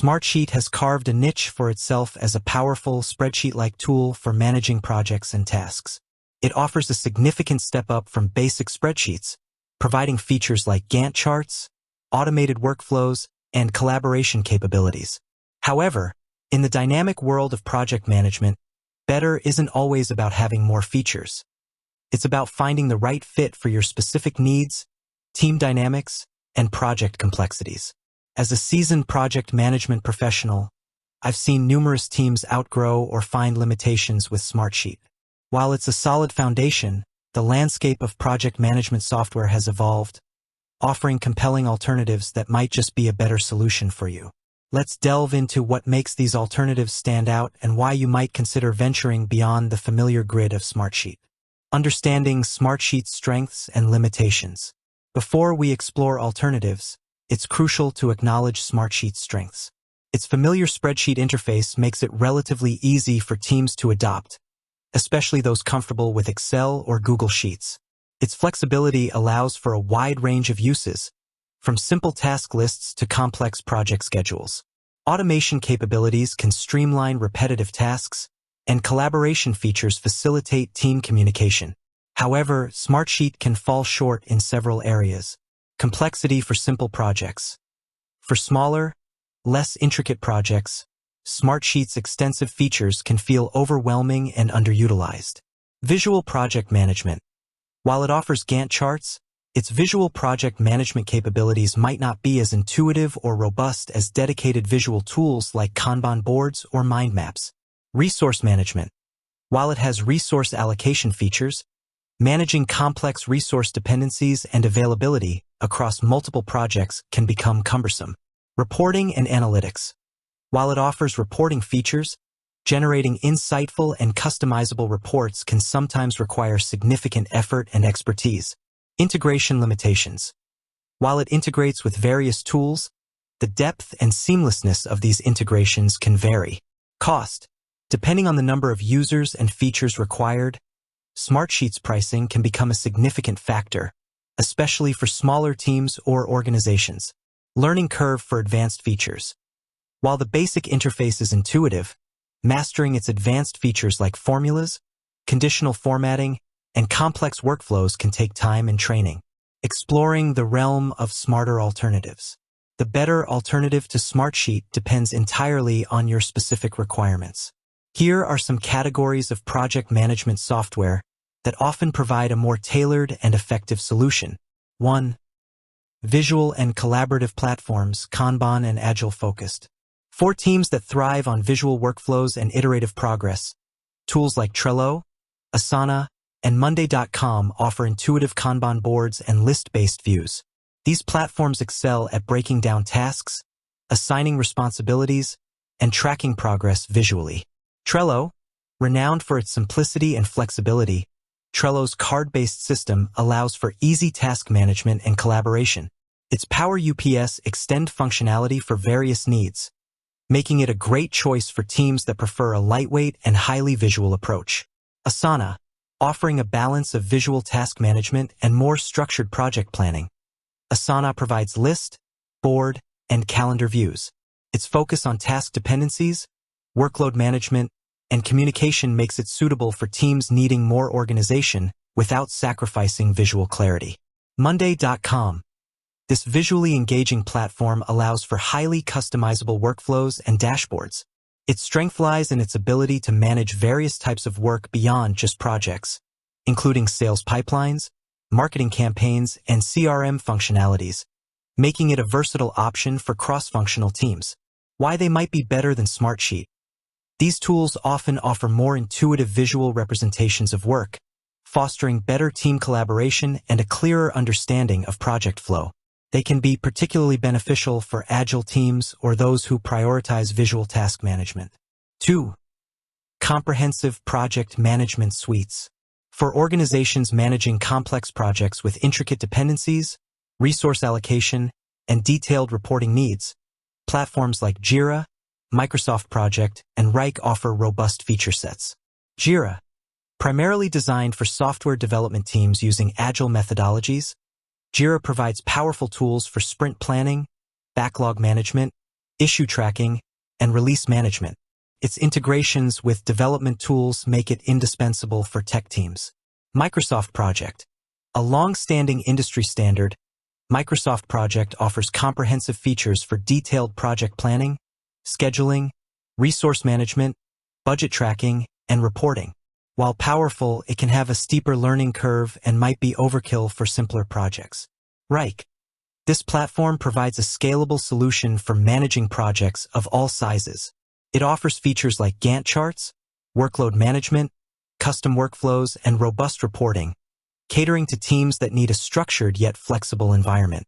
Smartsheet has carved a niche for itself as a powerful spreadsheet-like tool for managing projects and tasks. It offers a significant step up from basic spreadsheets, providing features like Gantt charts, automated workflows, and collaboration capabilities. However, in the dynamic world of project management, better isn't always about having more features. It's about finding the right fit for your specific needs, team dynamics, and project complexities. As a seasoned project management professional, I've seen numerous teams outgrow or find limitations with Smartsheet. While it's a solid foundation, the landscape of project management software has evolved, offering compelling alternatives that might just be a better solution for you. Let's delve into what makes these alternatives stand out and why you might consider venturing beyond the familiar grid of Smartsheet. Understanding Smartsheet's strengths and limitations. Before we explore alternatives, it's crucial to acknowledge Smartsheet's strengths. Its familiar spreadsheet interface makes it relatively easy for teams to adopt, especially those comfortable with Excel or Google Sheets. Its flexibility allows for a wide range of uses, from simple task lists to complex project schedules. Automation capabilities can streamline repetitive tasks, and collaboration features facilitate team communication. However, Smartsheet can fall short in several areas. Complexity for simple projects. For smaller, less intricate projects, Smartsheet's extensive features can feel overwhelming and underutilized. Visual project management. While it offers Gantt charts, its visual project management capabilities might not be as intuitive or robust as dedicated visual tools like Kanban boards or mind maps. Resource management. While it has resource allocation features, managing complex resource dependencies and availability across multiple projects can become cumbersome. Reporting and analytics. While it offers reporting features, generating insightful and customizable reports can sometimes require significant effort and expertise. Integration limitations. While it integrates with various tools, the depth and seamlessness of these integrations can vary. Cost. Depending on the number of users and features required, Smartsheet's pricing can become a significant factor, especially for smaller teams or organizations. Learning curve for advanced features. While the basic interface is intuitive, mastering its advanced features like formulas, conditional formatting, and complex workflows can take time and training. Exploring the realm of smarter alternatives. The better alternative to Smartsheet depends entirely on your specific requirements. Here are some categories of project management software that often provide a more tailored and effective solution. 1. Visual and collaborative platforms, Kanban and Agile focused. For teams that thrive on visual workflows and iterative progress, tools like Trello, Asana, and Monday.com offer intuitive Kanban boards and list-based views. These platforms excel at breaking down tasks, assigning responsibilities, and tracking progress visually. Trello, renowned for its simplicity and flexibility, Trello's card-based system allows for easy task management and collaboration. Its Power UPS extend functionality for various needs, making it a great choice for teams that prefer a lightweight and highly visual approach. Asana, offering a balance of visual task management and more structured project planning. Asana provides list, board, and calendar views. Its focus on task dependencies, workload management, and communication makes it suitable for teams needing more organization without sacrificing visual clarity. Monday.com. This visually engaging platform allows for highly customizable workflows and dashboards. Its strength lies in its ability to manage various types of work beyond just projects, including sales pipelines, marketing campaigns, and CRM functionalities, making it a versatile option for cross-functional teams. Why they might be better than Smartsheet. These tools often offer more intuitive visual representations of work, fostering better team collaboration and a clearer understanding of project flow. They can be particularly beneficial for agile teams or those who prioritize visual task management. 2. Comprehensive project management suites. For organizations managing complex projects with intricate dependencies, resource allocation, and detailed reporting needs, platforms like Jira, Microsoft Project, and Rike offer robust feature sets. Jira, primarily designed for software development teams using agile methodologies, Jira provides powerful tools for sprint planning, backlog management, issue tracking, and release management. Its integrations with development tools make it indispensable for tech teams. Microsoft Project. A long-standing industry standard, Microsoft Project offers comprehensive features for detailed project planning, scheduling, resource management, budget tracking, and reporting. While powerful, it can have a steeper learning curve and might be overkill for simpler projects. Rike. This platform provides a scalable solution for managing projects of all sizes. It offers features like Gantt charts, workload management, custom workflows, and robust reporting, catering to teams that need a structured yet flexible environment.